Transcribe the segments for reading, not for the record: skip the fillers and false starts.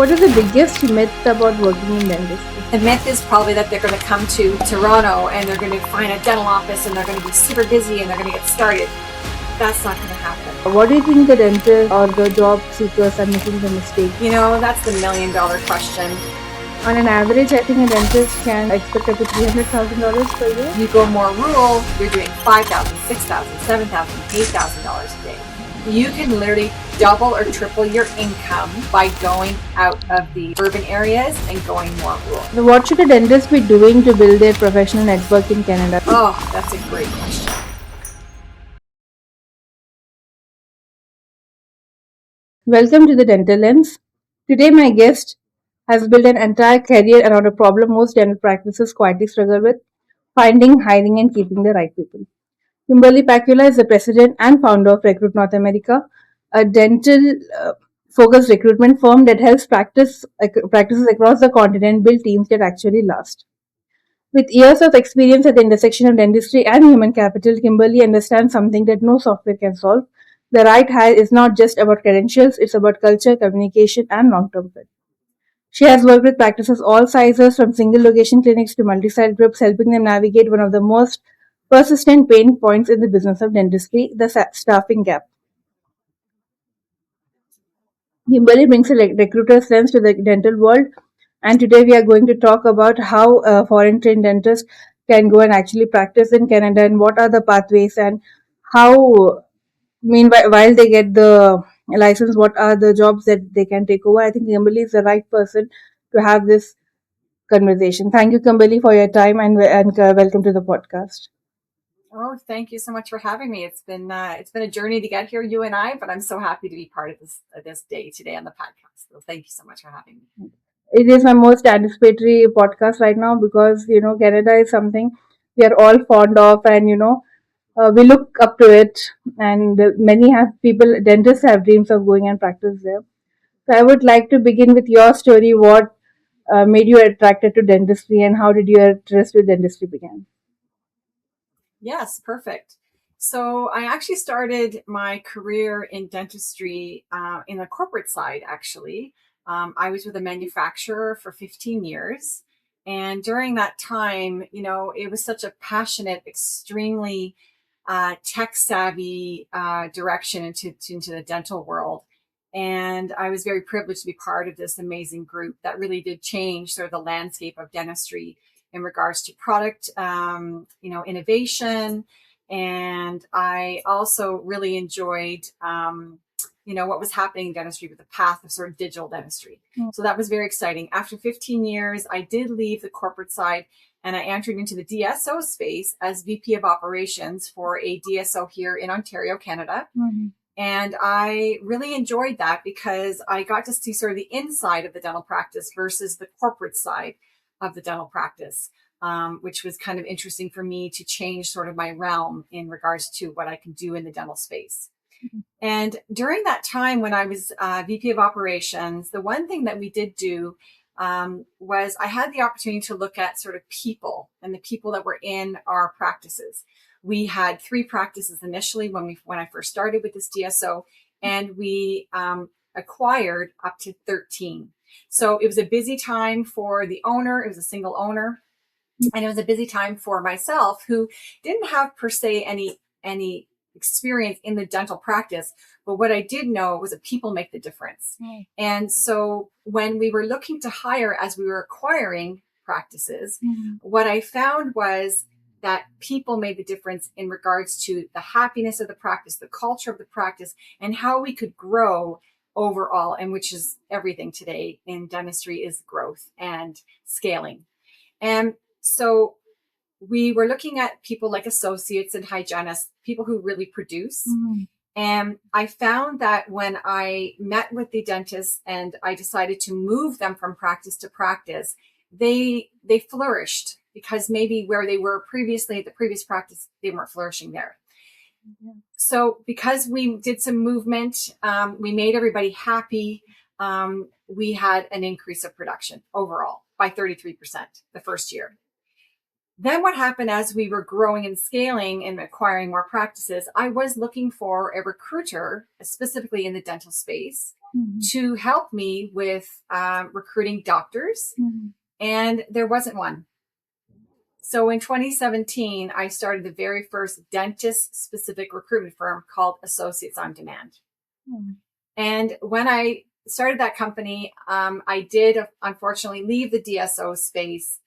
What is the biggest myth about working in dentistry? The myth is probably that they're going to come to Toronto and they're going to find a dental office and they're going to be super busy and they're going to get started. That's not going to happen. What do you think the dentists or the job seekers are making the mistake? That's the $1 million question. On an average, I think a dentist can expect up to $300,000 per year. You go more rural, you're doing $5,000, $6,000, $7,000, $8,000 a day. You can literally double or triple your income by going out of the urban areas and going more rural. So what should a dentist be doing to build their professional network in Canada? Oh, that's a great question. Welcome to the Dental Lens. Today, my guest has built an entire career around a problem most dental practices quietly struggle with: finding, hiring, and keeping the right people. Kimberly Pacula is the president and founder of Recruit North America, a dental focused recruitment firm that helps practices across the continent build teams that actually last. With years of experience at the intersection of dentistry and human capital, Kimberly understands something that no software can solve. The right hire is not just about credentials, it's about culture, communication, and long term fit. She has worked with practices all sizes, from single location clinics to multi site groups, helping them navigate one of the most persistent pain points in the business of dentistry: the staffing gap. Kimberly brings a recruiter's lens to the dental world, and today we are going to talk about how foreign trained dentists can go and actually practice in Canada, and what are the pathways, and how, meanwhile, while they get the license, what are the jobs that they can take over. I think Kimberly is the right person to have this conversation. Thank you, Kimberly, for your time, and welcome to the podcast. Oh, thank you so much for having me. It's been a journey to get here, you and I, but I'm so happy to be part of this day today on the podcast. So thank you so much for having me. It is my most anticipatory podcast right now because Canada is something we are all fond of, and we look up to it. And many have people, dentists have dreams of going and practice there. So I would like to begin with your story. What made you attracted to dentistry, and how did your interest with dentistry begin? Yes, perfect. So I actually started my career in dentistry in the corporate side, actually. I was with a manufacturer for 15 years. And during that time, it was such a passionate, extremely tech savvy direction into the dental world. And I was very privileged to be part of this amazing group that really did change sort of the landscape of dentistry in regards to product, innovation. And I also really enjoyed, what was happening in dentistry with the path of sort of digital dentistry. So that was very exciting. After 15 years, I did leave the corporate side and I entered into the DSO space as VP of operations for a DSO here in Ontario, Canada. Mm-hmm. And I really enjoyed that because I got to see sort of the inside of the dental practice versus the corporate side of the dental practice, which was kind of interesting for me to change sort of my realm in regards to what I can do in the dental space. Mm-hmm. And during that time when I was VP of operations, the one thing that we did do was I had the opportunity to look at sort of people and the people that were in our practices. We had 3 practices initially when I first started with this DSO, and we acquired up to 13. So it was a busy time for the owner. It was a single owner. And it was a busy time for myself, who didn't have per se any experience in the dental practice. But what I did know was that people make the difference. Mm. And so when we were looking to hire, as we were acquiring practices, what I found was that people made the difference in regards to the happiness of the practice, the culture of the practice, and how we could grow overall, and which is everything today in dentistry, is growth and scaling. And so we were looking at people like associates and hygienists, people who really produce. Mm-hmm. And I found that when I met with the dentists and I decided to move them from practice to practice, they flourished, because maybe where they were previously at the previous practice, they weren't flourishing there. Mm-hmm. So because we did some movement, we made everybody happy. We had an increase of production overall by 33% the first year. Then what happened as we were growing and scaling and acquiring more practices, I was looking for a recruiter, specifically in the dental space, to help me with recruiting doctors. And there wasn't one. So in 2017, I started the very first dentist-specific recruitment firm called Associates on Demand. And when I started that company, I did unfortunately leave the DSO space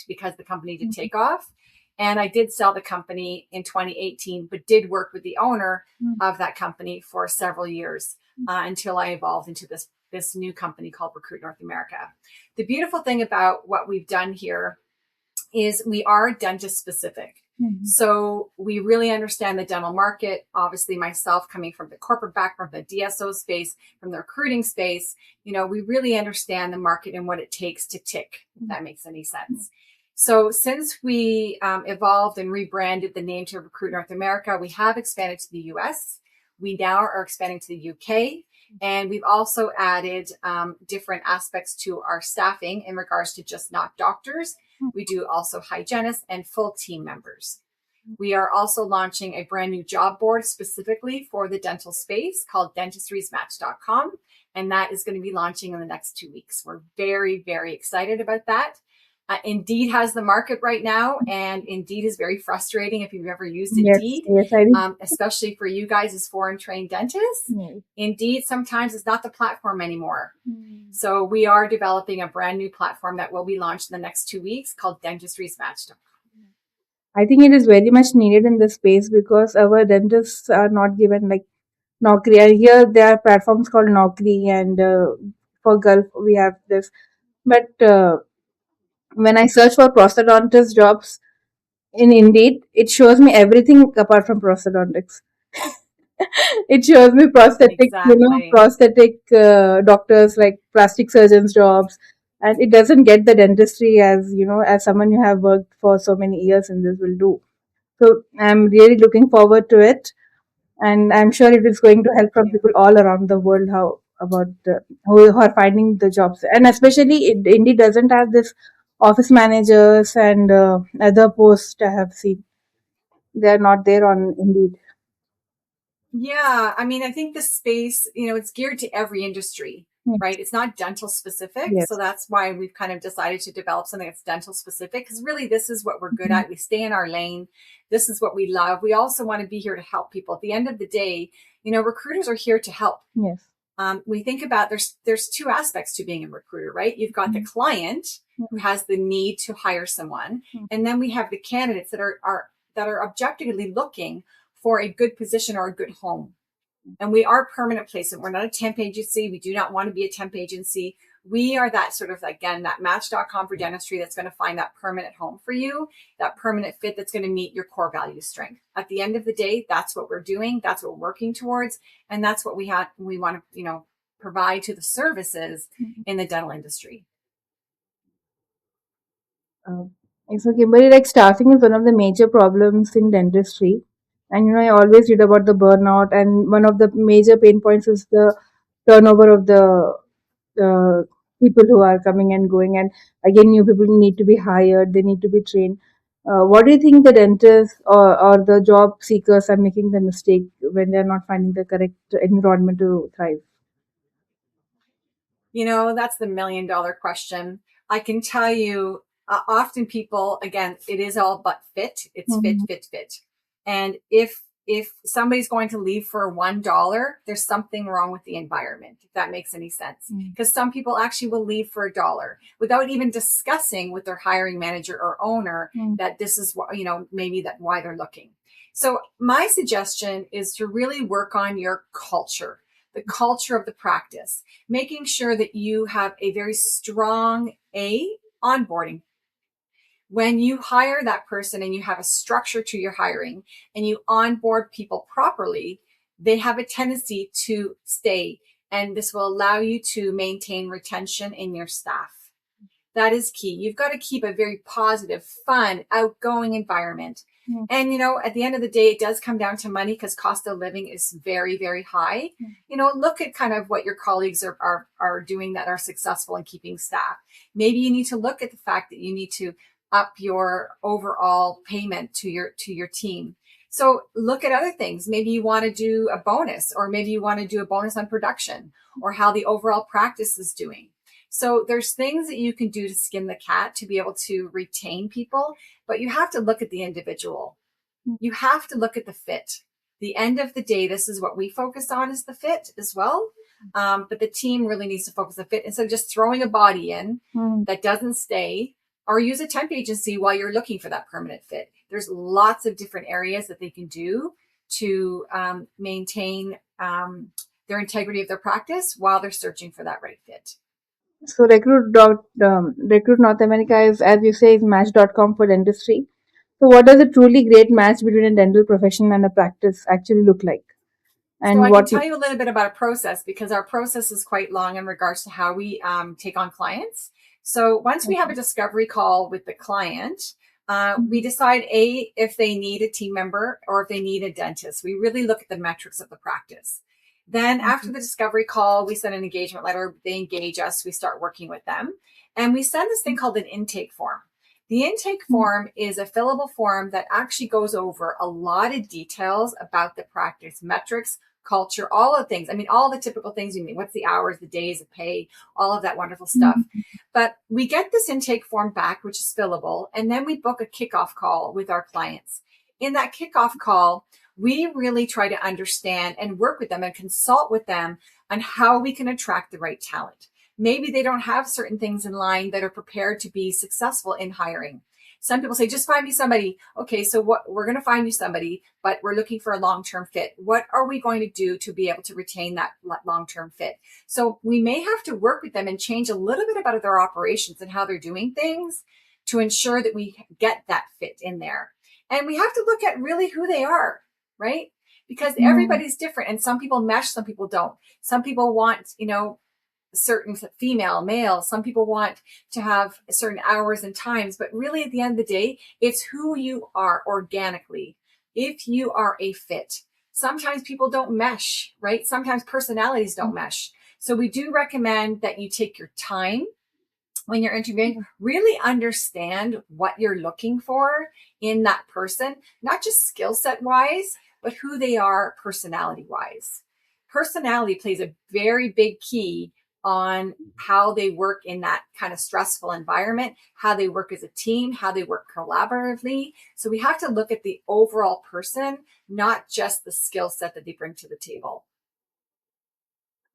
because the company did take off. And I did sell the company in 2018, but did work with the owner of that company for several years until I evolved into this new company called Recruit North America. The beautiful thing about what we've done here is we are dentist specific. So we really understand the dental market. Obviously, myself coming from the corporate background, the DSO space, from the recruiting space, we really understand the market and what it takes to tick, if that makes any sense. So since we evolved and rebranded the name to Recruit North America, we have expanded to the US. We now are expanding to the UK. And we've also added different aspects to our staffing in regards to just not doctors. We do also hygienists and full team members. We are also launching a brand new job board specifically for the dental space called dentisтрysmatch.com. And that is going to be launching in the next 2 weeks. We're very, very excited about that. Indeed has the market right now, and Indeed is very frustrating if you've ever used Indeed, Yes, I do. especially for you guys as foreign trained dentists. Indeed sometimes is not the platform anymore. So we are developing a brand new platform that will be launched in the next 2 weeks called dentistrysmatch.com. I think it is very much needed in this space because our dentists are not given like Naukri. And here there are platforms called Naukri, and for Gulf we have this. But when I search for prosthodontist jobs in Indeed, it shows me everything apart from prosthodontics. It shows me Exactly. prosthetic doctors like plastic surgeons jobs, and it doesn't get the dentistry as as someone you have worked for so many years in this will do. So I'm really looking forward to it, and I'm sure it is going to Thank help from you. people all around the world how about who are finding the jobs, and especially Indeed doesn't have this office managers and other posts I have seen. They are not there on Indeed. Yeah, I mean, I think the space, it's geared to every industry, Yes. right? It's not dental specific. So Yes. that's why we've kind of decided to develop something that's dental specific, because really this is what we're good Mhm. at. We stay in our lane. This is what we love. We also want to be here to help people. At the end of the day, recruiters are here to help. Yes. We think about there's two aspects to being a recruiter, right? You've got the client who has the need to hire someone, and then we have the candidates that are objectively looking for a good position or a good home. And we are permanent placement. We're not a temp agency. We do not want to be a temp agency. We are that sort of, again, that match.com for dentistry that's going to find that permanent home for you, that permanent fit that's going to meet your core value strength. At the end of the day, that's what we're doing. That's what we're working towards. And that's what we want to, provide to the services in the dental industry. Uh, so Kimberly, like staffing is one of the major problems in dentistry, and I always read about the burnout, and one of the major pain points is the turnover of the people who are coming and going, and again, new people need to be hired, they need to be trained. What do you think the dentists or the job seekers are making the mistake when they're not finding the correct environment to thrive? That's the $1,000,000 question. I can tell you, often people, again, it is all but fit. It's fit, Mhm. fit, fit. And if somebody's going to leave for $1, there's something wrong with the environment, if that makes any sense. Because some people actually will leave for $1 without even discussing with their hiring manager or owner that this is what, maybe that why they're looking. So my suggestion is to really work on your culture, the culture of the practice, making sure that you have a very strong onboarding. When you hire that person and you have a structure to your hiring and you onboard people properly, they have a tendency to stay. And this will allow you to maintain retention in your staff. That is key. You've got to keep a very positive, fun, outgoing environment. And, at the end of the day, it does come down to money because cost of living is very, very high. Look at kind of what your colleagues are doing that are successful in keeping staff. Maybe you need to look at the fact that you need to up your overall payment to your team. So look at other things. Maybe you want to do a bonus, or maybe you want to do a bonus on production, or how the overall practice is doing. So there's things that you can do to skin the cat to be able to retain people, but you have to look at the individual. You have to look at the fit. The end of the day, this is what we focus on, is the fit as well. But the team really needs to focus on fit. Instead of just throwing a body in that doesn't stay, or use a temp agency while you're looking for that permanent fit. There's lots of different areas that they can do to maintain their integrity of their practice while they're searching for that right fit. So Recruit North America is, as you say, is match.com for dentistry. So what does a truly great match between a dental profession and a practice actually look like? So And I can what? tell you a little bit about a process, because our process is quite long in regards to how we take on clients. So once we have a discovery call with the client, we decide if they need a team member or if they need a dentist. We really look at the metrics of the practice. Then after the discovery call, we send an engagement letter. They engage us. We start working with them. And we send this thing called an intake form. The intake form is a fillable form that actually goes over a lot of details about the practice, metrics, culture, all of the things. I mean, all the typical things you mean. What's the hours, the days, the pay, all of that wonderful stuff. But we get this intake form back, which is fillable, and then we book a kickoff call with our clients. In that kickoff call, we really try to understand and work with them and consult with them on how we can attract the right talent. Maybe they don't have certain things in line that are prepared to be successful in hiring. Some people say, just find me somebody. Okay, so what, we're going to find you somebody, but we're looking for a long-term fit. What are we going to do to be able to retain that long-term fit? So we may have to work with them and change a little bit about their operations and how they're doing things to ensure that we get that fit in there. And we have to look at really who they are, right? Because everybody's different, and some people mesh, some people don't. Some people want, certain female, male. Some people want to have certain hours and times, but really at the end of the day, it's who you are organically. If you are a fit, sometimes people don't mesh, right? Sometimes personalities don't mesh. So we do recommend that you take your time when you're interviewing, really understand what you're looking for in that person, not just skill set wise, but who they are personality wise. Personality plays a very big key on how they work in that kind of stressful environment, how they work as a team, how they work collaboratively. So we have to look at the overall person, not just the skill set that they bring to the table.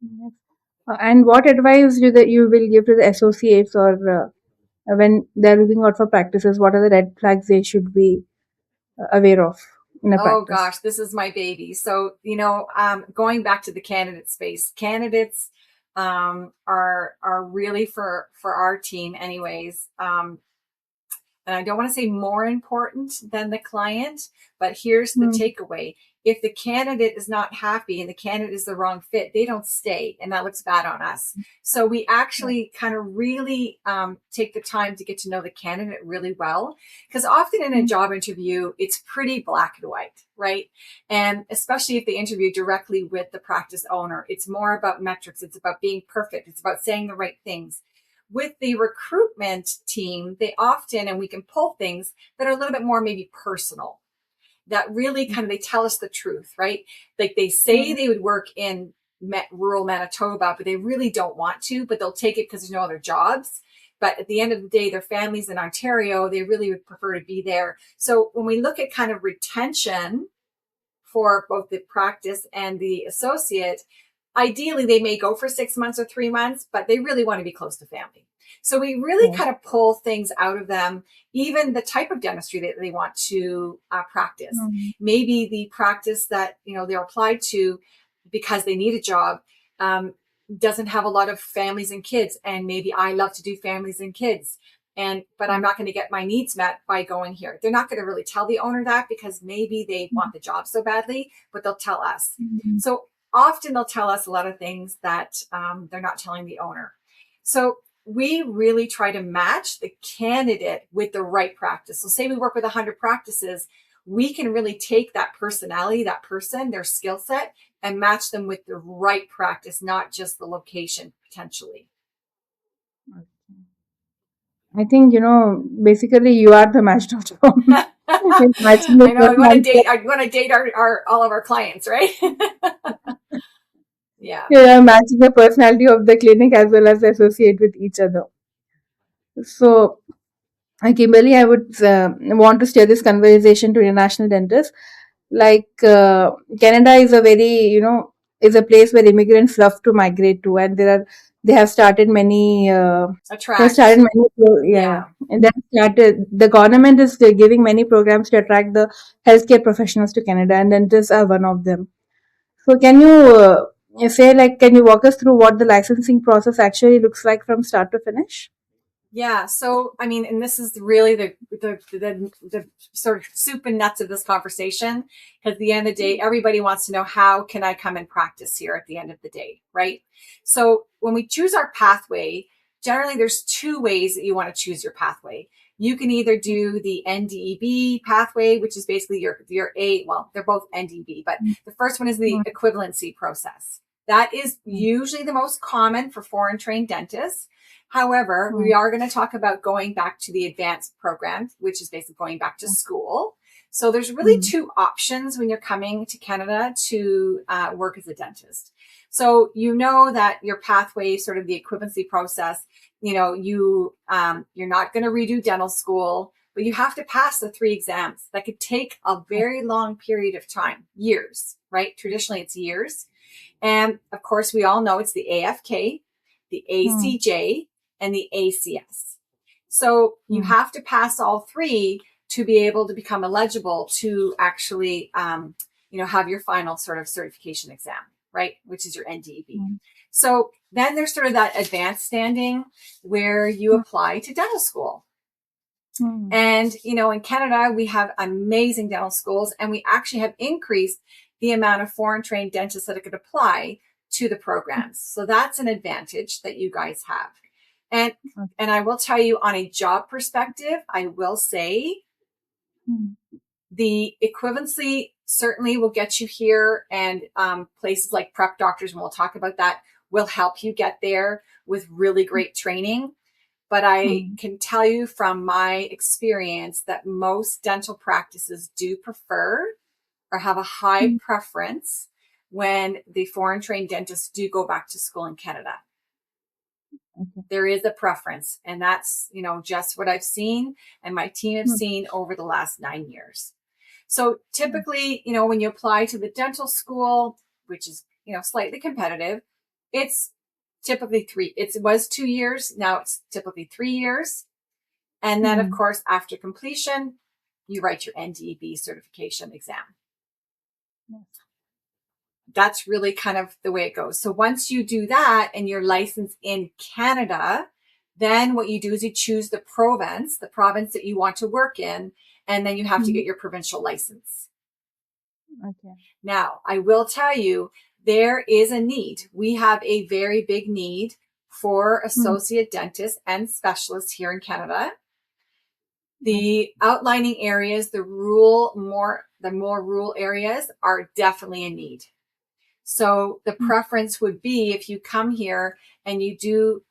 Yes. And what advice you will give to the associates, or when they're looking out for practices? What are the red flags they should be aware of in a Oh practice? gosh, this is my baby. So, going back to the candidate space, candidates are really for our team anyways. And I don't want to say more important than the client, but here's the takeaway. If the candidate is not happy and the candidate is the wrong fit, they don't stay, and that looks bad on us. So we actually kind of really take the time to get to know the candidate really well, because often in a job interview, it's pretty black and white, right? And especially if they interview directly with the practice owner, it's more about metrics. It's about being perfect. It's about saying the right things. With the recruitment team, they often, and we can pull things that are a little bit more maybe personal, that really kind of, they tell us the truth, right? Like they say they would work in rural Manitoba, but they really don't want to, but they'll take it because there's no other jobs. But at the end of the day, their families in Ontario, they really would prefer to be there. So when we look at kind of retention for both the practice and the associate, ideally they may go for 6 months or 3 months, but they really want to be close to family. So we really kind of pull things out of them, even the type of dentistry that they want to practice. Maybe the practice that they're applied to because they need a job doesn't have a lot of families and kids, and maybe I love to do families and kids. But I'm not going to get my needs met by going here. They're not going to really tell the owner that, because maybe they want the job so badly, but they'll tell us. So often they'll tell us a lot of things that they're not telling the owner. So we really try to match the candidate with the right practice. So say we work with 100 practices, we can really take that personality, that person, their skill set, and match them with the right practice, not just the location potentially. I think, basically you are the match.com. It's matching your I know. personality. I want to date our all of our clients, right? Yeah. You are matching the personality of the clinic as well as the associate with each other. So, Kimberly, I would want to steer this conversation to international dentists. Like Canada is a very, is a place where immigrants love to migrate to, and they have started many. They have started Attract. many, yeah, Yeah. and they have started. The government is giving many programs to attract the healthcare professionals to Canada, and dentists are one of them. So, can you say, like, can you walk us through what the licensing process actually looks like from start to finish? Yeah. So, I mean, and this is really the sort of soup and nuts of this conversation. Because at the end of the day, everybody wants to know, how can I come and practice here at the end of the day, right? So when we choose our pathway, generally there's two ways that you want to choose your pathway. You can either do the NDEB pathway, which is basically your well, they're both NDEB, but the first one is the equivalency process. That is usually the most common for foreign trained dentists. However, we are going to talk about going back to the advanced program, which is basically going back to school. So there's really two options when you're coming to Canada to work as a dentist. So you know that your pathway, sort of the equivalency process, you're not going to redo dental school, but you have to pass the 3 exams. That could take a very long period of time, years, right? Traditionally, it's years. And of course, we all know it's the AFK, the ACJ, and the ACS. So you have to pass all 3 to be able to become eligible to actually, have your final sort of certification exam, right? Which is your NDEB. So then there's sort of that advanced standing where you apply to dental school. And, in Canada, we have amazing dental schools, and we actually have increased the amount of foreign trained dentists that could apply to the programs. So that's an advantage that you guys have. And I will tell you, on a job perspective, I will say the equivalency certainly will get you here, and places like Prep Doctors, and we'll talk about that, will help you get there with really great training. But I can tell you from my experience that most dental practices do prefer or have a high preference when the foreign trained dentists do go back to school in Canada. There is a preference, and that's, just what I've seen and my team have seen over the last 9 years. So typically, when you apply to the dental school, which is, slightly competitive, it's typically it was 2 years. Now it's typically 3 years. And then, of course, after completion, you write your NDEB certification exam. That's really kind of the way it goes. So once you do that and you're licensed in Canada, then what you do is you choose the province that you want to work in, and then you have to get your provincial license. Okay. Now, I will tell you, there is a need. We have a very big need for associate dentists and specialists here in Canada. The outlining areas, the more rural areas, are definitely in need. So the preference would be, if you come here and you do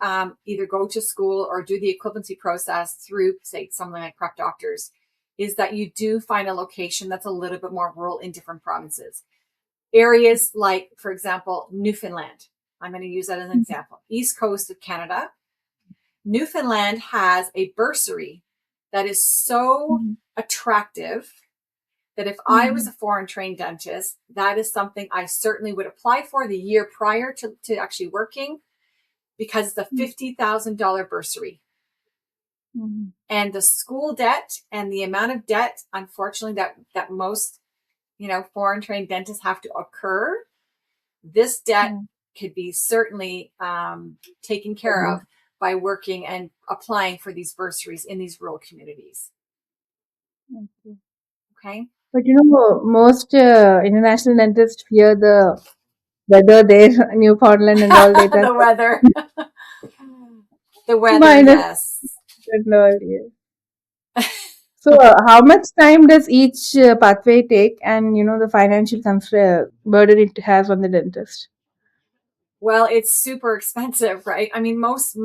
either go to school or do the equivalency process through, say, something like Prep Doctors, is that you do find a location that's a little bit more rural in different provinces. Areas like, for example, Newfoundland. I'm going to use that as an example. East coast of Canada. Newfoundland has a bursary that is so attractive that if I was a foreign trained dentist, that is something I certainly would apply for the year prior to actually working, because it's a $50,000 bursary. And the school debt and the amount of debt, unfortunately, that most, foreign trained dentists have to incur, this debt could be certainly taken care of by working and applying for these bursaries in these rural communities. Okay. But most international dentists fear the weather there, Newfoundland and all that. The weather. The weather, Minus yes. and all, yes. So, how much time does each pathway take, and the financial burden it has on the dentist? Well, it's super expensive, right? I mean, most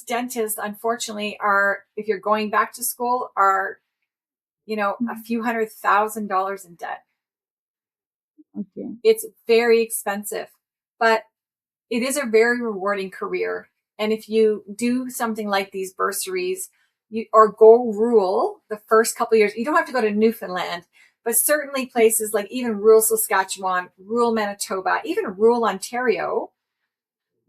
dentists, unfortunately, are, if you're going back to school, are, a few $100,000 in debt. Okay. It's very expensive, but it is a very rewarding career. And if you do something like these bursaries, or go rural the first couple of years, you don't have to go to Newfoundland, but certainly places like even rural Saskatchewan, rural Manitoba, even rural Ontario,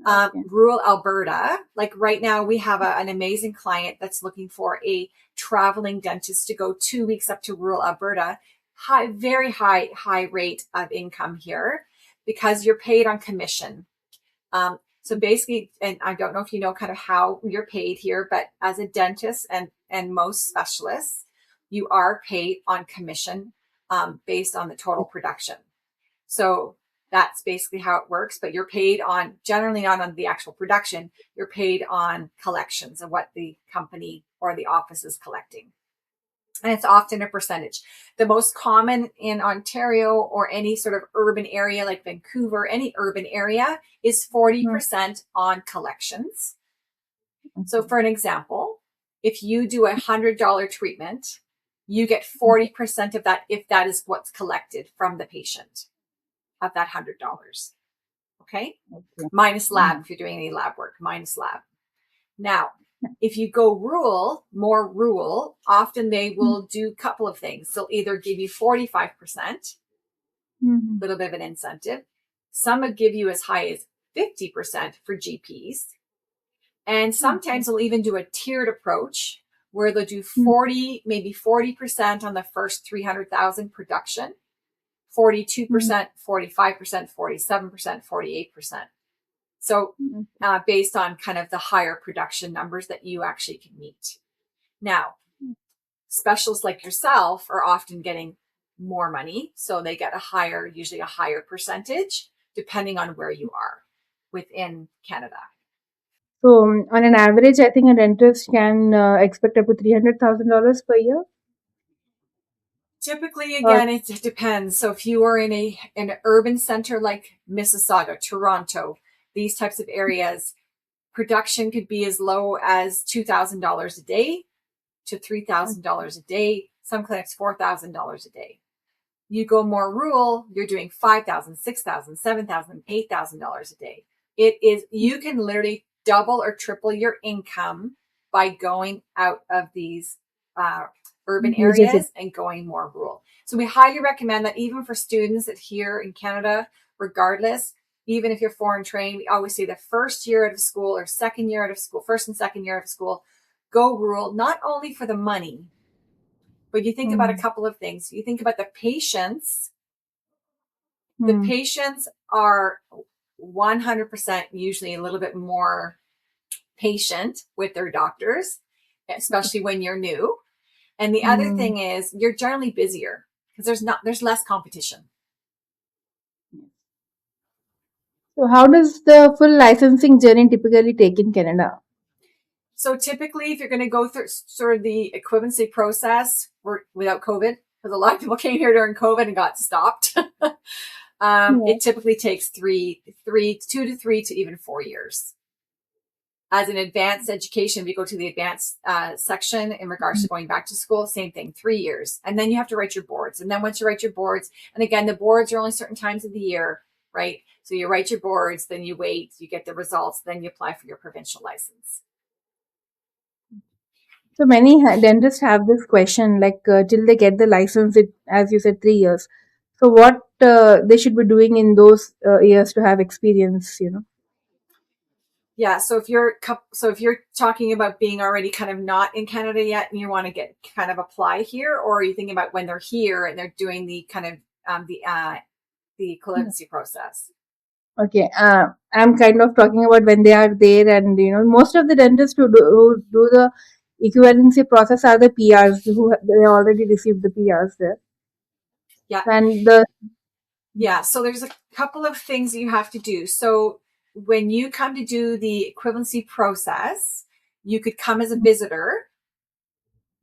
Okay. rural Alberta. Like right now, we have an amazing client that's looking for a traveling dentist to go 2 weeks up to rural Alberta. Very high rate of income here because you're paid on commission. So basically, and I don't know if you know kind of how you're paid here, but as a dentist and most specialists, you are paid on commission based on the total production. So that's basically how it works. But you're paid on, generally not on the actual production, you're paid on collections of what the company or the office is collecting. And it's often a percentage. The most common in Ontario or any sort of urban area like Vancouver, any urban area, is 40% on collections. So for an example, if you do $100 treatment, you get 40% of that if that is what's collected from the patient of that $100. Okay. Okay. Minus lab, if you're doing any lab work, minus lab. Now, if you go more rural, often they will do a couple of things. They'll either give you 45%, a little bit of an incentive. Some will give you as high as 50% for GPs. And sometimes they'll even do a tiered approach where they'll do 40, maybe 40% on the first 300,000 production, 42%, 45%, 47%, 48%. So based on kind of the higher production numbers that you actually can meet. Now, specialists like yourself are often getting more money. So they get usually a higher percentage, depending on where you are within Canada. So, on an average, I think a dentist can expect up to $300,000 per year. Typically, Or again, it depends. So if you are in an urban center like Mississauga, Toronto, these types of areas, production could be as low as $2,000 a day to $3,000 a day. Some clinics, $4,000 a day. You go more rural, you're doing $5,000, $6,000, $7,000, $8,000 a day. You can literally double or triple your income by going out of these urban major city. areas and going more rural. So we highly recommend that even for students that here in Canada, regardless, even if you're foreign trained, we always say the first year out of school or second year out of school, first and second year of school, go rural, not only for the money, but you think about a couple of things. You think about the patients. The patients are 100% usually a little bit more patient with their doctors, especially when you're new. And the other thing is you're generally busier because there's less competition. So, how does the full licensing journey typically take in Canada? So typically, if you're going to go through sort of the equivalency process without COVID, because a lot of people came here during COVID and got stopped, it typically takes 2 to 3 to even 4 years. As an advanced education, if you go to the advanced section in regards to going back to school, same thing, 3 years. And then you have to write your boards. And then once you write your boards, and again, the boards are only certain times of the year, right? So you write your boards, then you wait, you get the results, then you apply for your provincial license. So many dentists have this question, like till they get the license, it as you said, 3 years. So what they should be doing in those years to have experience, you know? Yeah. So if you're talking about being already kind of not in Canada yet and you want to get kind of apply here, or are you thinking about when they're here and they're doing the kind of the equivalency process? Okay, I'm kind of talking about when they are there, and most of the dentists who do the equivalency process are the PRs they already received the PRs there, Yeah. and the Yeah. So there's a couple of things you have to do. So when you come to do the equivalency process, you could come as a visitor,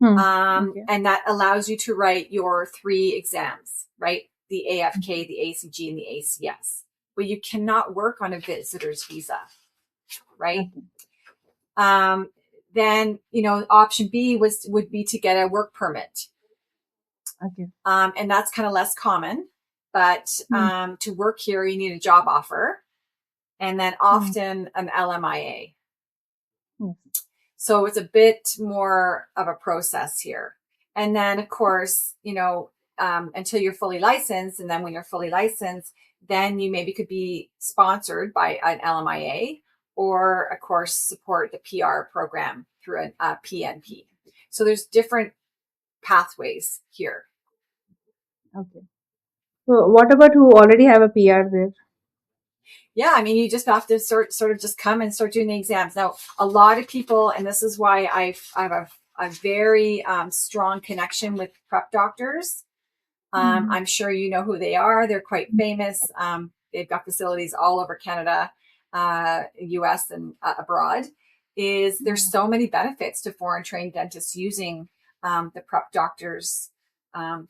okay, and that allows you to write your 3 exams, right? The AFK, the ACG, and the ACS. but you cannot work on a visitor's visa, right? Okay. Then, option B would be to get a work permit. Okay. And that's kind of less common, but Hmm. to work here, you need a job offer and then Hmm. often an LMIA. Yes. So it's a bit more of a process here. And then, of course, until you're fully licensed, and then when you're fully licensed, then you maybe could be sponsored by an LMIA or, of course, support the PR program through a PNP. So there's different pathways here. Okay. So what about who already have a PR there? Yeah, I mean, you just have to sort of just come and start doing the exams. Now, a lot of people, and this is why I have a very strong connection with prep doctors. Hmm. I'm sure you know who they are. They're quite famous. They've got facilities all over Canada, US, and abroad. There's Hmm. so many benefits to foreign trained dentists using the prep doctors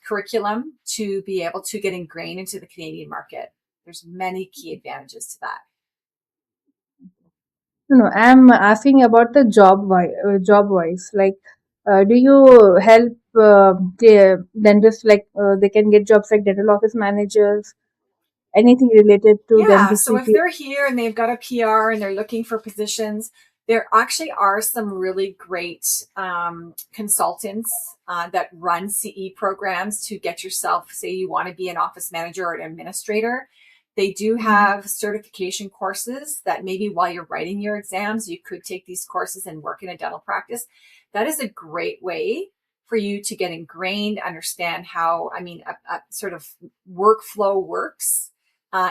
curriculum to be able to get ingrained into the Canadian market. There's many key advantages to that. No, I'm asking about the job wise. Like, do you help the dentists like they can get jobs like dental office managers, anything related to Yeah. So dentistry if field? they're here and they've got a PR and they're looking for positions, there actually are some really great consultants that run CE programs to get yourself, say you want to be an office manager or an administrator. They do Mhm. have certification courses that maybe while you're writing your exams, you could take these courses and work in a dental practice. That is a great way for you to get ingrained, understand how, a sort of workflow works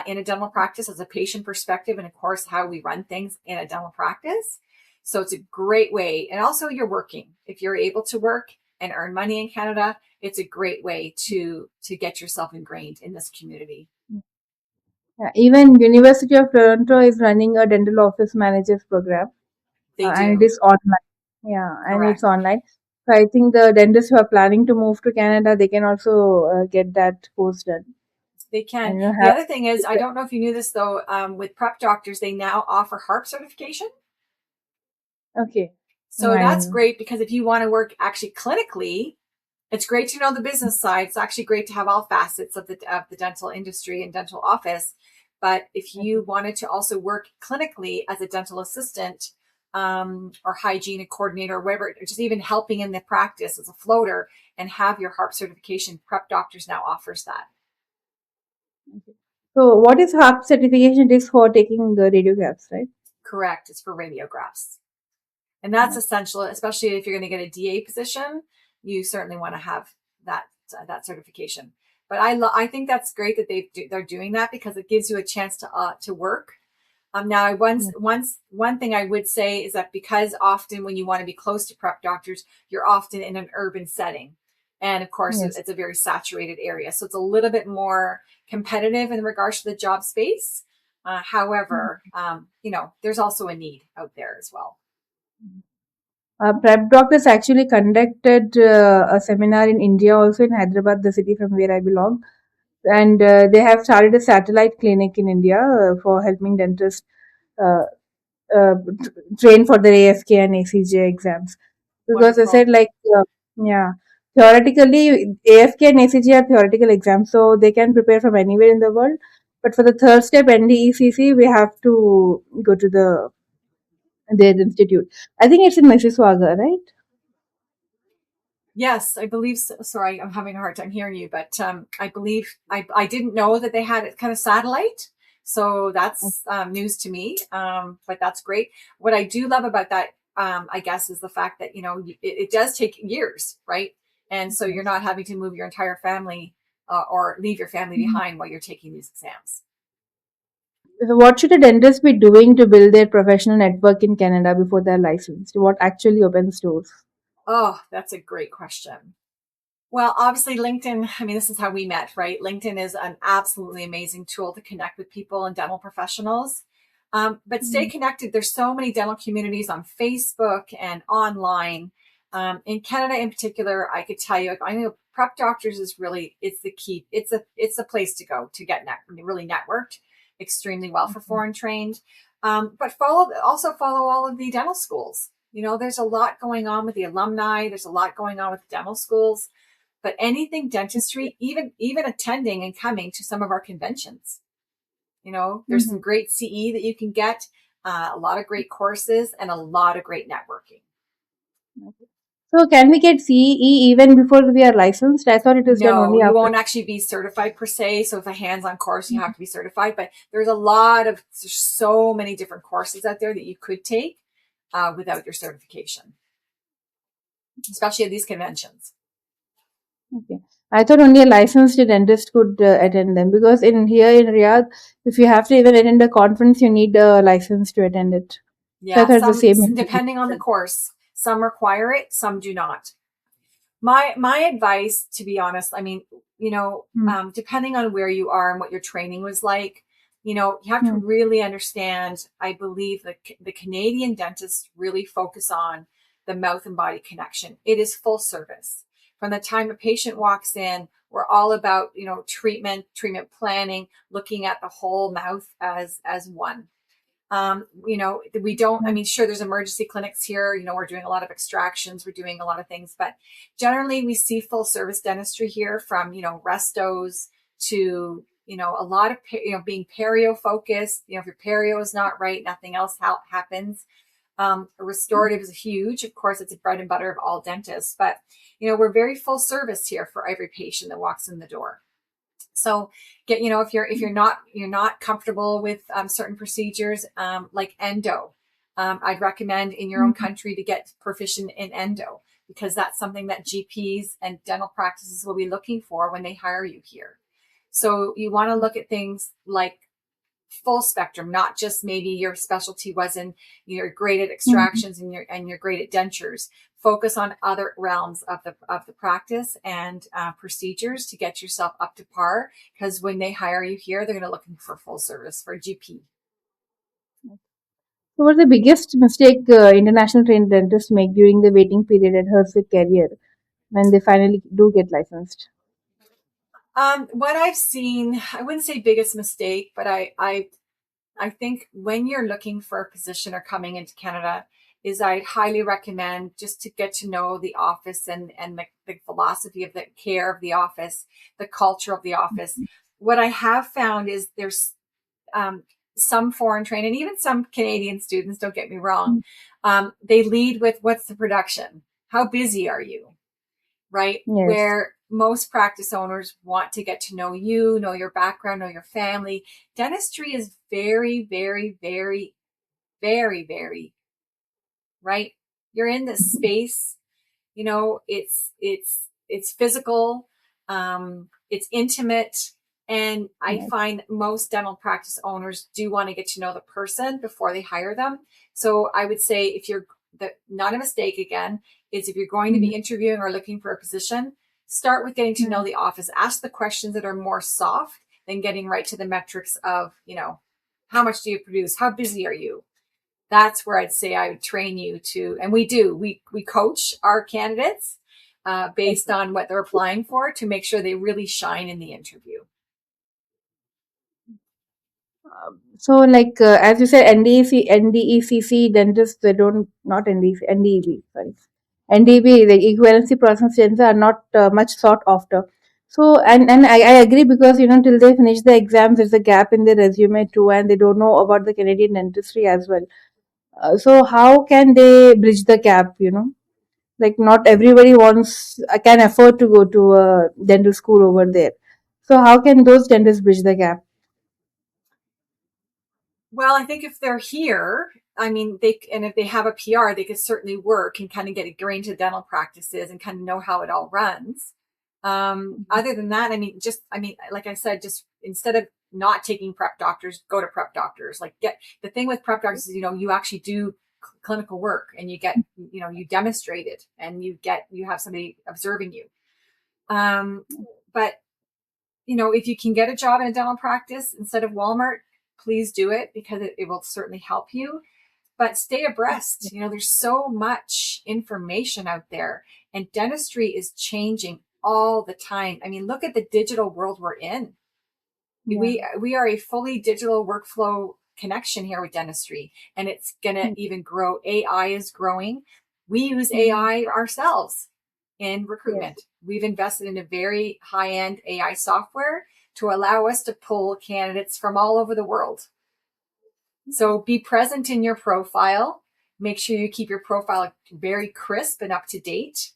in a dental practice as a patient perspective, and of course, how we run things in a dental practice. So it's a great way. And also, you're working. If you're able to work and earn money in Canada, it's a great way to get yourself ingrained in this community. Yeah, even University of Toronto is running a dental office managers program, They and it do. is online. Yeah, and it's Correct. online. So I think the dentists who are planning to move to Canada, they can also get that course done, They can. and The have. other thing is, I don't know if you knew this though, with prep doctors, they now offer HARP certification. Okay. No, So I that's don't know. great because if you want to work actually clinically, it's great to know the business side. It's actually great to have all facets of the dental industry and dental office. But if you Okay. wanted to also work clinically as a dental assistant or hygiene coordinator, or whatever, or just even helping in the practice as a floater and have your HARP certification, Prep Doctors now offers that. Okay. So what is HARP certification? It is for taking the radiographs, right? Correct. It's for radiographs. And that's Okay. essential, especially if you're going to get a DA position. You certainly want to have that that certification. But I think that's great that they're doing that because it gives you a chance to work. Now, Yeah. one thing I would say is that because often when you want to be close to prep doctors, you're often in an urban setting, and of course Yes. it's a very saturated area, so it's a little bit more competitive in regards to the job space. However, there's also a need out there as well. Prep doctors actually conducted a seminar in India, also in Hyderabad, the city from where I belong, and they have started a satellite clinic in India for helping dentists uh, train for their AFK and ACJ exams. Because I said Wonderful. like, yeah, theoretically AFK and ACJ are theoretical exams, so they can prepare from anywhere in the world. But for the third step NDECC, we have to go to their institute. I think it's in Mississauga, right? Yes, I believe so. Sorry, I'm having a hard time hearing you, but I believe I didn't know that they had it kind of satellite. So that's news to me. But that's great. What I do love about that, I guess, is the fact that, it does take years, right? And so you're Yes. not having to move your entire family or leave your family Mhm. behind while you're taking these exams. So what should a dentist be doing to build their professional network in Canada before they're licensed? What actually opens doors? Oh, that's a great question. Well, obviously, LinkedIn, I mean, this is how we met, right? LinkedIn is an absolutely amazing tool to connect with people and dental professionals. But stay Mm. connected. There's so many dental communities on Facebook and online. In Canada, in particular, I could tell you, I know Prep Doctors is really it's the key. It's a place to go to get really networked. extremely well for foreign trained. But also follow all of the dental schools. There's a lot going on with the alumni. There's a lot going on with the dental schools, but anything dentistry, even attending and coming to some of our conventions. There's some great CE that you can get, a lot of great courses, and a lot of great networking. So can we get CE even before we are licensed? I thought it is done No, only you after. won't actually be certified per se. So if a hands-on course, you have to be certified. But there's so many different courses out there that you could take without your certification, especially at these conventions. Okay. I thought only a licensed dentist could attend them, because in here in Riyadh, if you have to even attend a conference, you need a license to attend it. So I Yeah, thought it's the same. depending on the course, some require it, some do not. My advice, to be honest, I mean, depending on where you are and what your training was like, you have to really understand. I believe that the Canadian dentists really focus on the mouth and body connection. It is full service. From the time a patient walks in, we're all about, treatment planning, looking at the whole mouth as one. We don't, I mean, sure, there's emergency clinics here. We're doing a lot of extractions, we're doing a lot of things, but generally we see full service dentistry here, from, restos to, a lot of, being perio focused. If your perio is not right, nothing else happens. Restorative is huge. Of course, it's a bread and butter of all dentists, but, we're very full service here for every patient that walks in the door. So if you're not comfortable with certain procedures, like endo, I'd recommend in your own country to get proficient in endo, because that's something that GPs and dental practices will be looking for when they hire you here. So you want to look at things like full spectrum, not just maybe your specialty was in, you're great at extractions and you're great at dentures. Focus on other realms of the practice and procedures to get yourself up to par, because when they hire you here, they're going to looking for full service for a GP. So what's the biggest mistake international trained dentists make during the waiting period at Hersik career when they finally do get licensed? What I've seen, I wouldn't say biggest mistake, but I think when you're looking for a position or coming into Canada, is I'd highly recommend just to get to know the office and the philosophy of the care of the office, the culture of the office. What I have found is there's some foreign trained and even some Canadian students, don't get me wrong, they lead with, what's the production? How busy are you? Right? Yes. Where most practice owners want to get to know you, know your background, know your family. Dentistry is very, very, very, very, very, right? You're in this space, it's physical, it's intimate. And I find most dental practice owners do want to get to know the person before they hire them. So I would say, if you're not a mistake again, is if you're going to be interviewing or looking for a position, start with getting to know the office. Ask the questions that are more soft than getting right to the metrics of, how much do you produce? How busy are you? That's where I'd say I would train you to, and we do, we coach our candidates based on what they're applying for, to make sure they really shine in the interview. So, like as you said, NDECC dentists, they don't, not NDEC, NDEB, sorry, NDEB, the equivalency process students are not much sought after. So, and I agree, because till they finish the exams, there's a gap in their resume too, and they don't know about the Canadian dentistry as well. So, how can they bridge the gap? Like, not everybody can afford to go to a dental school over there. So, how can those dentists bridge the gap? Well, I think if they're here, I mean, if they have a PR, they could certainly work and kind of get ingrained to dental practices and kind of know how it all runs. Other than that, like I said, just instead of not taking prep doctors, go to prep doctors. Like, the thing with prep doctors is, you actually do clinical work, and you get, you demonstrate it, and you have somebody observing you. But if you can get a job in a dental practice instead of Walmart, please do it, because it will certainly help you. But stay abreast. There's so much information out there, and dentistry is changing all the time. I mean, look at the digital world we're in. Yeah. We are a fully digital workflow connection here with dentistry, and it's gonna Mm. even grow. AI is growing. We use Mm. AI ourselves in Yes. recruitment. We've invested in a very high-end AI software to allow us to pull candidates from all over the world. So be present in your profile. Make sure you keep your profile very crisp and up to date.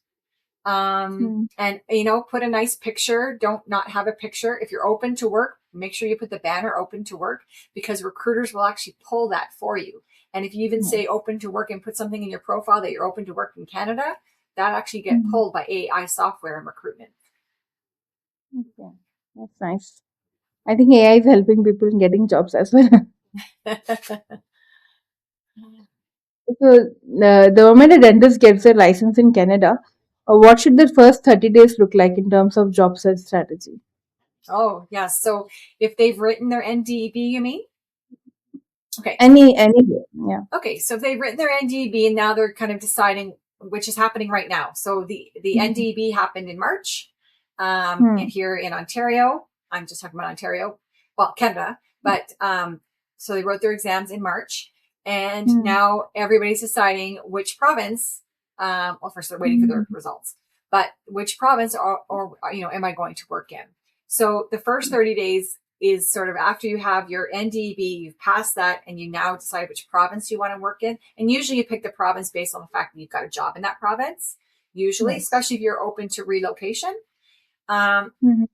Mm. And put a nice picture. Don't not have a picture. If you're open to work, make sure you put the banner open to work, because recruiters will actually pull that for you. And if you even Yes. say open to work and put something in your profile that you're open to work in Canada, that actually get Mm. pulled by AI software and recruitment. Okay. That's nice. I think AI is helping people in getting jobs as well. So, the moment a dentist gets a license in Canada, what should the first 30 days look like in terms of job search strategy? Oh, yes. So if they've written their NDEB, you mean? Okay. Any, yeah. Okay, so if they've written their NDEB and now they're kind of deciding, which is happening right now. So the Mm. NDEB happened in March, and Hmm. here in Ontario. I'm just talking about Ontario, well, Canada, but so they wrote their exams in March, and Hmm. now everybody's deciding which province. Well, first they're waiting for Hmm. their results, but which province or am I going to work in? So the first 30 days is sort of after you have your NDEB, you've passed that, and you now decide which province you want to work in. And usually you pick the province based on the fact that you've got a job in that province, usually, Yes. especially if you're open to relocation. Um, Hmm.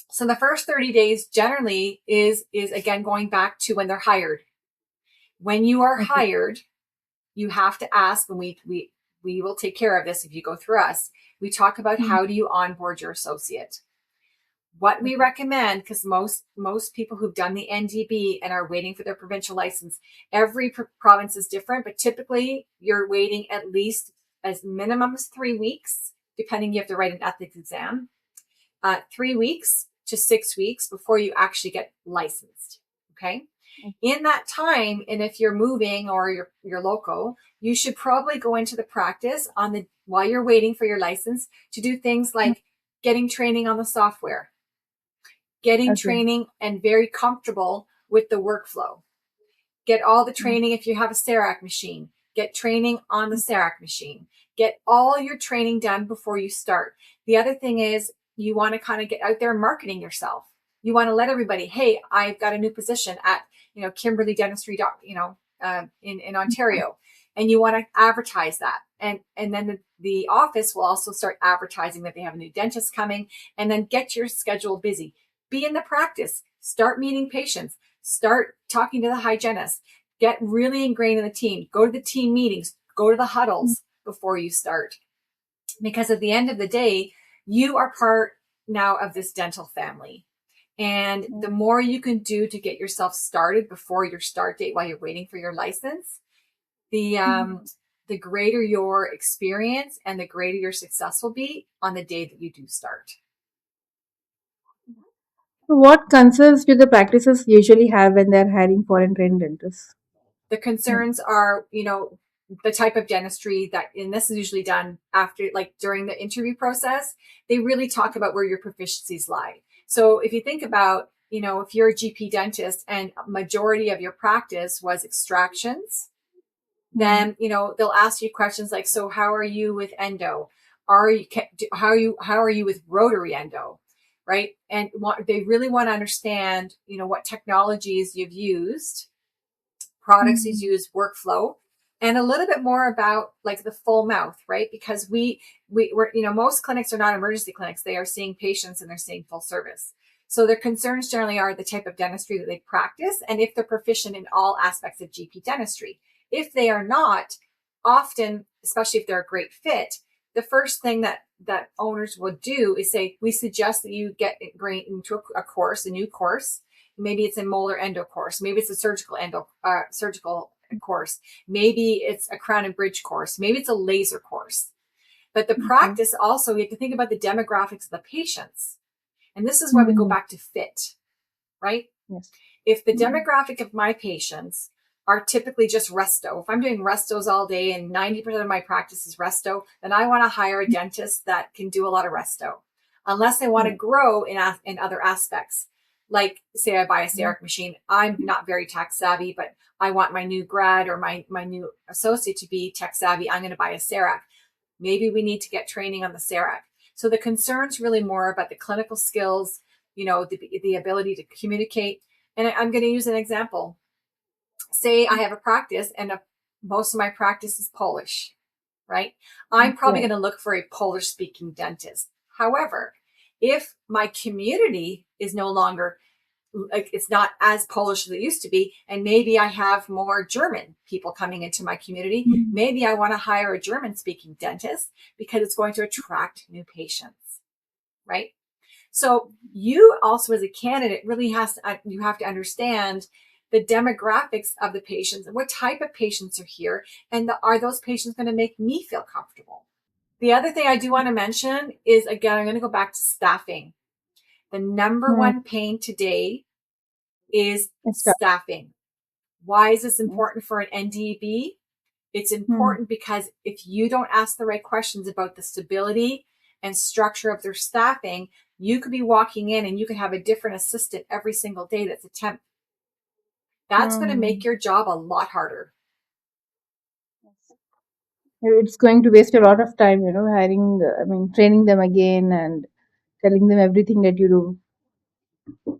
so the first 30 days generally is again going back to when they're hired. When you are Okay. hired, you have to ask, and we will take care of this if you go through us. We talk about Hmm. how do you onboard your associate. What we Okay. recommend, because most people who've done the NDB and are waiting for their provincial license, every province is different, but typically you're waiting at least as minimum as 3 weeks, depending, you have to write an ethics exam, 3 weeks to 6 weeks before you actually get licensed. Okay. In that time, and if you're moving or you're local, you should probably go into the practice on the while you're waiting for your license to do things like getting training on the software, getting Okay. training and very comfortable with the workflow. Get all the Hmm. training if you have a CERAC machine. Get training on the CERAC machine. Get all your training done before you start. The other thing is you want to kind of get out there marketing yourself. You want to let everybody, hey, I've got a new position at Kimberly Dentistry, in Ontario, and you want to advertise that. And then the office will also start advertising that they have a new dentist coming, and then get your schedule busy. Be in the practice. Start meeting patients. Start talking to the hygienist. Get really ingrained in the team. Go to the team meetings. Go to the huddles before you start. Because at the end of the day, you are part now of this dental family. And the more you can do to get yourself started before your start date while you're waiting for your license, the greater your experience and the greater your success will be on the day that you do start. So what concerns do the practices usually have when they're hiring foreign trained dentists? The concerns are, the type of dentistry that, and this is usually done after, like during the interview process, they really talk about where your proficiencies lie. So if you think about, if you're a GP dentist and a majority of your practice was extractions, Hmm. then, they'll ask you questions like, so how are you with endo? How are you with rotary endo? Right. And they really want to understand, what technologies you've used, products he's Hmm. used, workflow, and a little bit more about like the full mouth, right? Because we're, most clinics are not emergency clinics. They are seeing patients and they're seeing full service. So their concerns generally are the type of dentistry that they practice and if they're proficient in all aspects of GP dentistry. If they are not, often, especially if they're a great fit, the first thing that owners will do is say, we suggest that you get into a course, a new course. Maybe it's a molar endo course. Maybe it's a surgical course. Maybe it's a crown and bridge course. Maybe it's a laser course. But the Okay. practice also, you have to think about the demographics of the patients. And this is why we go Hmm. back to fit, right? Yes. If the Hmm. demographic of my patients are typically just resto, if I'm doing restos all day and 90% of my practice is resto, then I want to hire a dentist that can do a lot of resto, unless they want to Yeah. grow in other aspects. Like, say I buy a CEREC machine. I'm not very tech savvy, but I want my new grad or my new associate to be tech savvy. I'm going to buy a CEREC. Maybe we need to get training on the CEREC. So the concern's really more about the clinical skills, the ability to communicate. And I'm going to use an example. Say I have a practice and most of my practice is Polish, right? I'm probably Yeah. going to look for a Polish speaking dentist. However, if my community is no longer, like, it's not as Polish as it used to be, and maybe I have more German people coming into my community, maybe I want to hire a German speaking dentist because it's going to attract new patients, right? So you also, as a candidate, really you have to understand the demographics of the patients and what type of patients are here, and are those patients going to make me feel comfortable? The other thing I do want to mention is, again, I'm going to go back to staffing. The number Hmm. one pain today is It's tough. staffing. Why is this important for an NDEB? It's Hmm. important because if you don't ask the right questions about the stability and structure of their staffing, you could be walking in and you could have a different assistant every single day that's a temp. That's going to make Hmm. your job a lot harder. It's going to waste a lot of time, hiring, training them again and telling them everything that you do.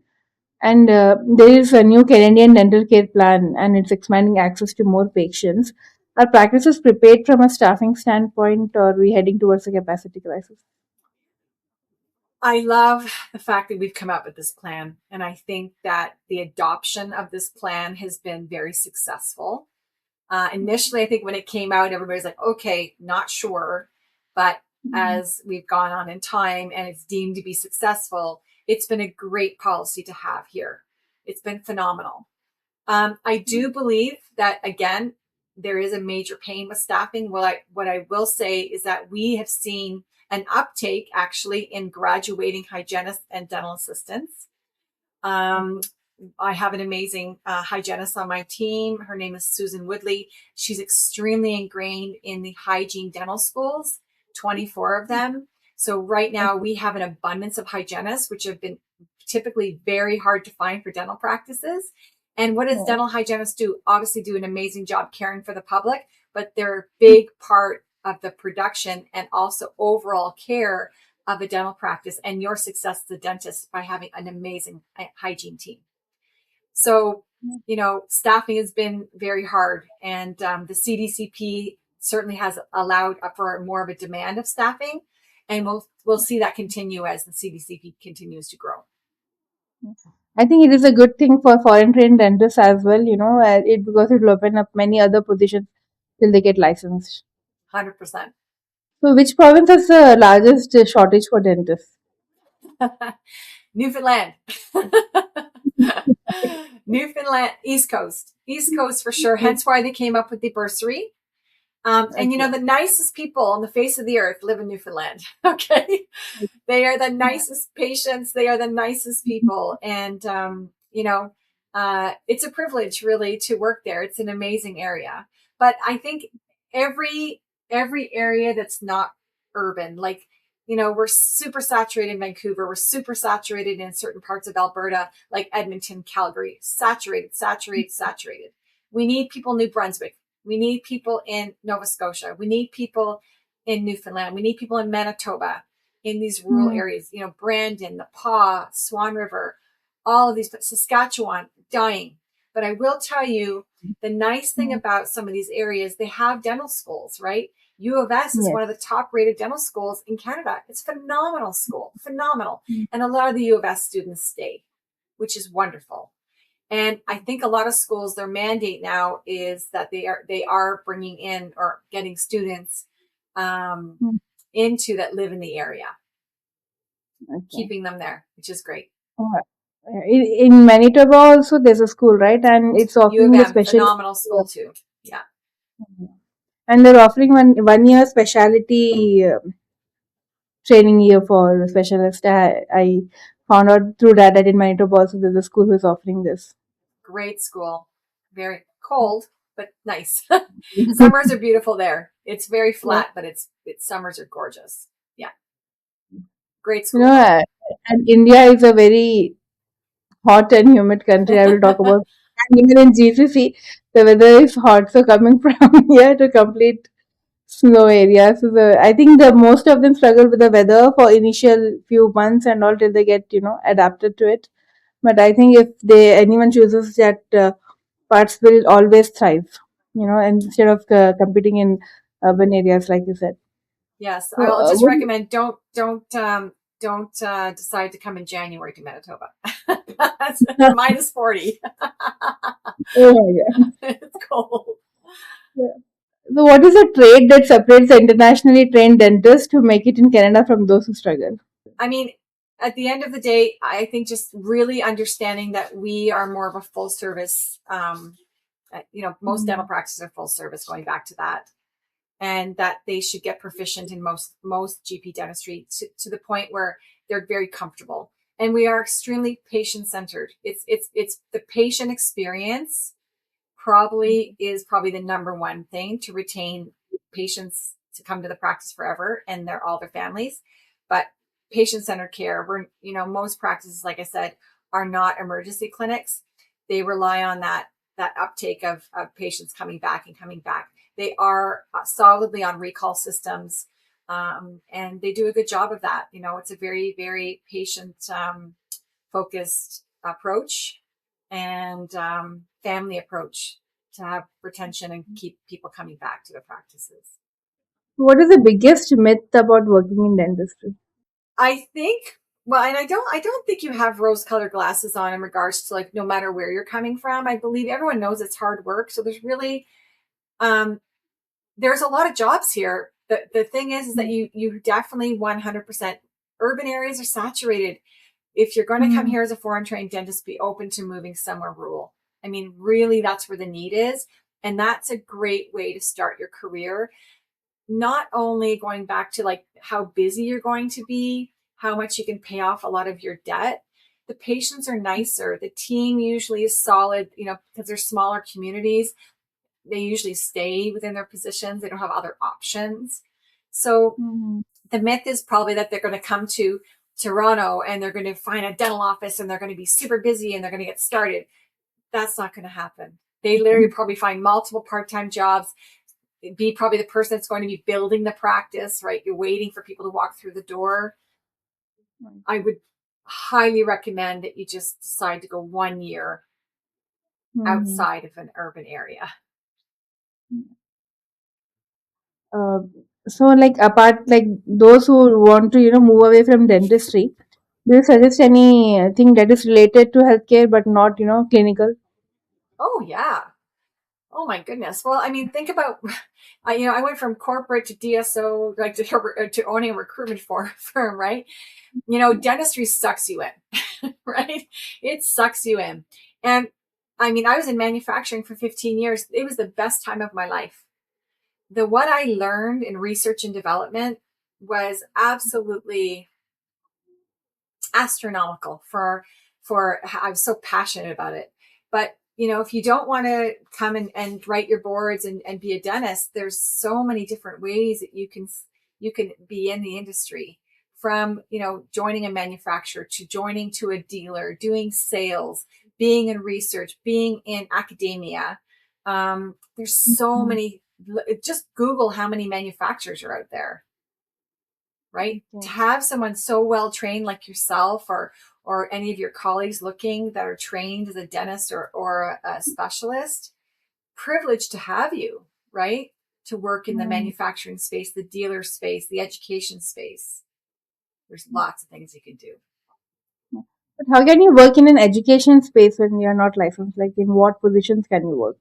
And there is a new Canadian dental care plan, and it's expanding access to more patients. Are practices prepared from a staffing standpoint, or are we heading towards a capacity crisis? I love the fact that we've come up with this plan. And I think that the adoption of this plan has been very successful. Initially, I think when it came out, everybody's like, okay, not sure. But as we've gone on in time and it's deemed to be successful, it's been a great policy to have here. It's been phenomenal. I do believe that, again, there is a major pain with staffing. What I will say is that we have seen an uptake actually in graduating hygienists and dental assistants. Um, I have an amazing hygienist on my team. Her name is Susan Woodley. She's extremely ingrained in the hygiene dental schools, 24 of them. So right now we have an abundance of hygienists, which have been typically very hard to find for dental practices. And what does dental hygienists do? Obviously do an amazing job caring for the public, but they're a big part of the production and also overall care of a dental practice and your success as a dentist by having an amazing hygiene team. So, staffing has been very hard, and the CDCP certainly has allowed for more of a demand of staffing, and we'll see that continue as the CDCP continues to grow. I think it is a good thing for foreign trained dentists as well, because it will open up many other positions till they get licensed. 100%. So, which province has the largest shortage for dentists? Newfoundland. Newfoundland, East Coast for sure. Hence why they came up with the bursary. And Okay. the nicest people on the face of the earth live in Newfoundland. Okay. They are the nicest patients. They are the nicest people. And, it's a privilege really to work there. It's an amazing area. But I think every, every area that's not urban, like, we're super saturated in Vancouver. We're super saturated in certain parts of Alberta, like Edmonton, Calgary, saturated, saturated, saturated. We need people in New Brunswick. We need people in Nova Scotia. We need people in Newfoundland. We need people in Manitoba, in these rural Hmm. areas, Brandon, the Paw, Swan River, all of these, but Saskatchewan, dying. But I will tell you, the nice thing about some of these areas, they have dental schools, right? U of S is Yes. one of the top rated dental schools in Canada. It's a phenomenal school, phenomenal. And a lot of the U of S students stay, which is wonderful. And I think a lot of schools, their mandate now is that they are bringing in or getting students um, Hmm. into that live in the area, Okay. keeping them there, which is great. Alright. In Manitoba also there's a school, right? And it's U of offering the M, special, phenomenal school too. Yeah, and they're offering one year specialty training year for specialist. I found out through that in Manitoba also there's a school who's offering this. great school. Very cold, but nice. Summers are beautiful there. It's very Yeah. flat, but it's summers are gorgeous. Yeah, great You school know, though. and India is a very hot and humid country, I will talk about. And even in GCC, the weather is hot. So coming from here to complete snow areas, so I think the most of them struggle with the weather for initial few months and all till they get adapted to it. But I think if they anyone chooses that parts, will always thrive. Instead of competing in urban areas, like you said. Yes, So, I'll just recommend don't decide to come in January to Manitoba. That's minus 40. oh my God. It's cold. Yeah. So, what is a trait that separates the internationally trained dentist who make it in Canada from those who struggle? I mean, at the end of the day, I think just really understanding that we are more of a full service. Most dental Mm. practices are full service. Going back to that, and that they should get proficient in most GP dentistry to the point where they're very comfortable. And we are extremely patient centered. It's the patient experience probably the number one thing to retain patients to come to the practice forever and all their families. But patient-centered care, most practices, like I said, are not emergency clinics. They rely on that uptake of patients coming back and coming back. They are solidly on recall systems, and they do a good job of that. It's a very, very patient focused approach and family approach to have retention and keep people coming back to the practices. What is the biggest myth about working in dentistry? I think well, and I don't think you have rose colored glasses on in regards to like no matter where you're coming from. I believe everyone knows it's hard work. So um there's a lot of jobs here. The thing is that you definitely 100% urban areas are saturated. If you're going to come Mm. here as a foreign trained dentist, be open to moving somewhere rural. I mean, really, that's where the need is. And that's a great way to start your career. Not only going back to like how busy you're going to be, how much you can pay off a lot of your debt. The patients are nicer. The team usually is solid, because they're smaller communities. They usually stay within their positions. They don't have other options. So Mm. the myth is probably that they're going to come to Toronto and they're going to find a dental office and they're going to be super busy and they're going to get started. That's not going to happen. They literally probably find multiple part-time jobs, be probably the person that's going to be building the practice, right? You're waiting for people to walk through the door. I would highly recommend that you just decide to go 1 year Mm. outside of an urban area. Uh, so, like apart, like those who want to, move away from dentistry, do you suggest anything that is related to healthcare but not, clinical? Oh yeah. Oh my goodness. Well, I mean, think about, I went from corporate to DSO, like to owning a recruitment firm, right? Dentistry sucks you in, right? It sucks you in. And I mean, I was in manufacturing for 15 years. It was the best time of my life. What I learned in research and development was absolutely astronomical for I was so passionate about it. But if you don't want to come and write your boards and be a dentist, there's so many different ways that you can be in the industry, from joining a manufacturer to joining to a dealer, doing sales, being in research, being in academia. There's so Mm. many. Just Google how many manufacturers are out there, right? To Okay. have someone so well trained like yourself or any of your colleagues looking that are trained as a dentist or a specialist, privileged to have you, right? To work in the Mm. manufacturing space, the dealer space, the education space. There's lots of things you can do. But how can you work in an education space when you're not licensed? Like, in what positions can you work?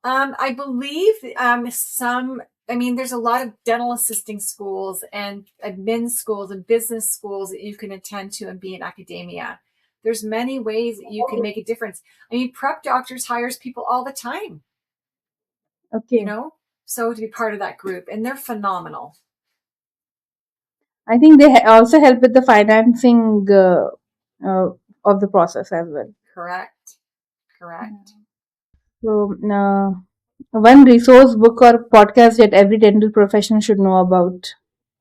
I believe there's a lot of dental assisting schools and admin schools and business schools that you can attend to and be in academia. There's many ways that you can make a difference. I mean, prep doctors hires people all the time, you Okay. know, so to be part of that group, and they're phenomenal. I think they also help with the financing uh, of the process as well. Correct. Correct. So, one resource, book, or podcast that every dental professional should know about.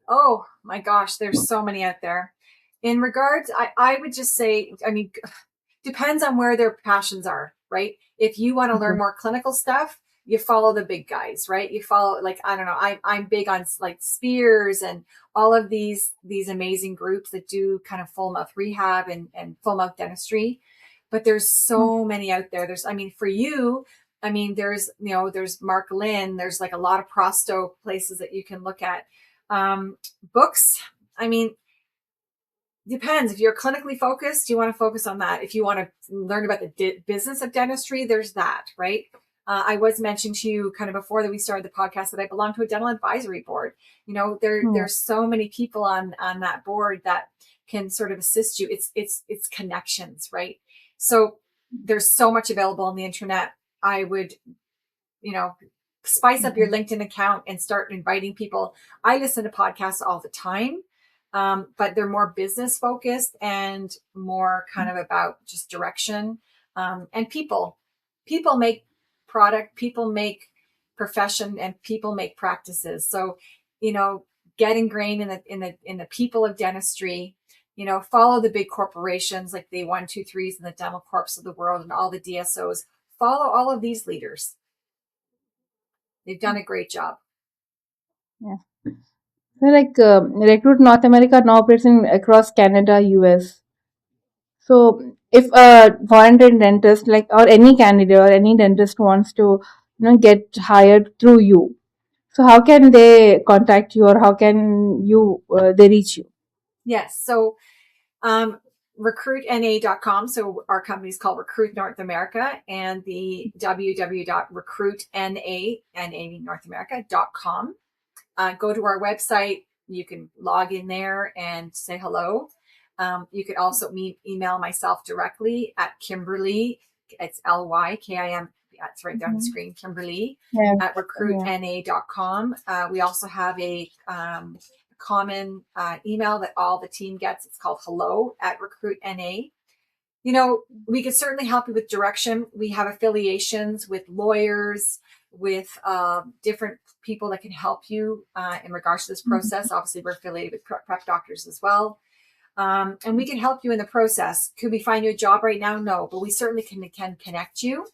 Oh my gosh, there's so many out there. In regards, I would just say, I mean, depends on where their passions are, right? If you want to learn more clinical stuff, you follow the big guys, right? You follow, like, I don't know, I'm big on like Spears and all of these amazing groups that do kind of full mouth rehab and full mouth dentistry. But there's so many out there. There's, I mean, for you, I mean, there's, there's Mark Lynn, there's like a lot of prosto places that you can look at. Books, I mean, depends. If you're clinically focused, you want to focus on that. If you want to learn about the business of dentistry, there's that, right? I was mentioning to you kind of before that we started the podcast that I belong to a dental advisory board. There's so many people on that board that can sort of assist you. It's connections, right? So there's so much available on the internet. I would, spice up your LinkedIn account and start inviting people. I listen to podcasts all the time. But they're more business focused and more kind of about just direction. And people make product, people make profession, and people make practices. So, get ingrained in the people of dentistry, follow the big corporations like the 123s and the dental corps of the world and all the DSOs. Follow all of these leaders. They've done a great job. Yeah. So like Recruit North America now operates across Canada, US. So if a foreign trained dentist, like, or any candidate or any dentist wants to, get hired through you, so how can they contact you, or how can they reach you? Yes. So recruitna.com. So our company is called Recruit North America, and the www.recruitna.com. Go to our website. You can log in there and say hello. You could also email myself directly at Kimberly. It's LYKIM. It's right there on the screen. Kimberly at recruitna.com. We also have a common email that all the team gets. It's called hello@recruitna. We could certainly help you with direction. We have affiliations with lawyers, with different people that can help you in regards to this process. Obviously, we're affiliated with prep doctors as well. And we can help you in the process. Could we find you a job right now? No, but we certainly can connect you.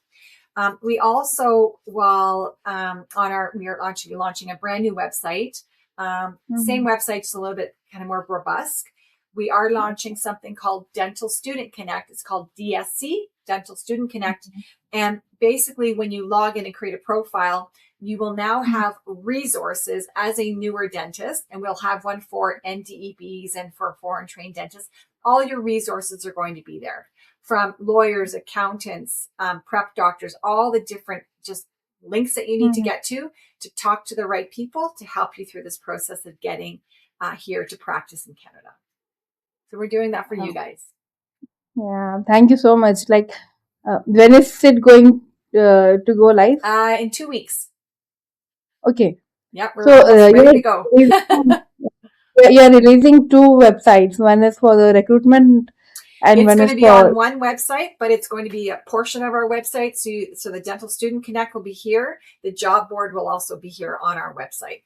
We also, while we're launching a brand new website. Same website, just a little bit kind of more robust. We are launching something called Dental Student Connect. It's called DSC, Dental Student Connect. And basically, when you log in and create a profile, you will now have resources as a newer dentist, and we'll have one for NDEBs and for foreign trained dentists. All your resources are going to be there, from lawyers, accountants, prep doctors, all the different just links that you need to get to talk to the right people to help you through this process of getting here to practice in Canada. So we're doing that for you guys. Yeah, thank you so much. Like, when is it going to go live? In 2 weeks. Okay. Yep, we're ready to go. You're releasing 2 websites. One is for the recruitment, and it's one going is to be on one website, but it's going to be a portion of our website. So the Dental Student Connect will be here. The job board will also be here on our website.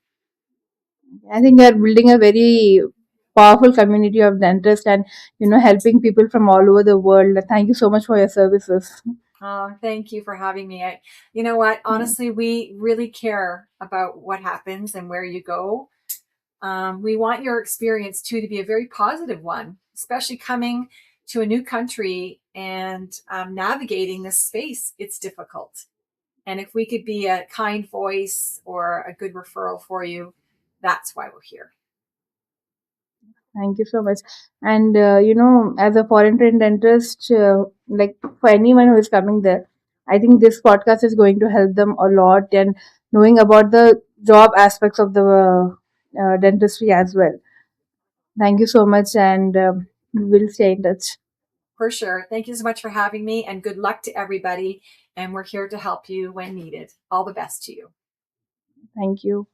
I think you're building a very powerful community of dentists, and helping people from all over the world. Thank you so much for your services. Oh, thank you for having me. You know what? Honestly, we really care about what happens and where you go. We want your experience too to be a very positive one, especially coming to a new country and navigating this space. It's difficult. And if we could be a kind voice or a good referral for you, that's why we're here. Thank you so much. And as a foreign trained dentist, like, for anyone who is coming there, I think this podcast is going to help them a lot, and knowing about the job aspects of the dentistry as well. Thank you so much, and we'll stay in touch. For sure. Thank you so much for having me, and good luck to everybody. And we're here to help you when needed. All the best to you. Thank you.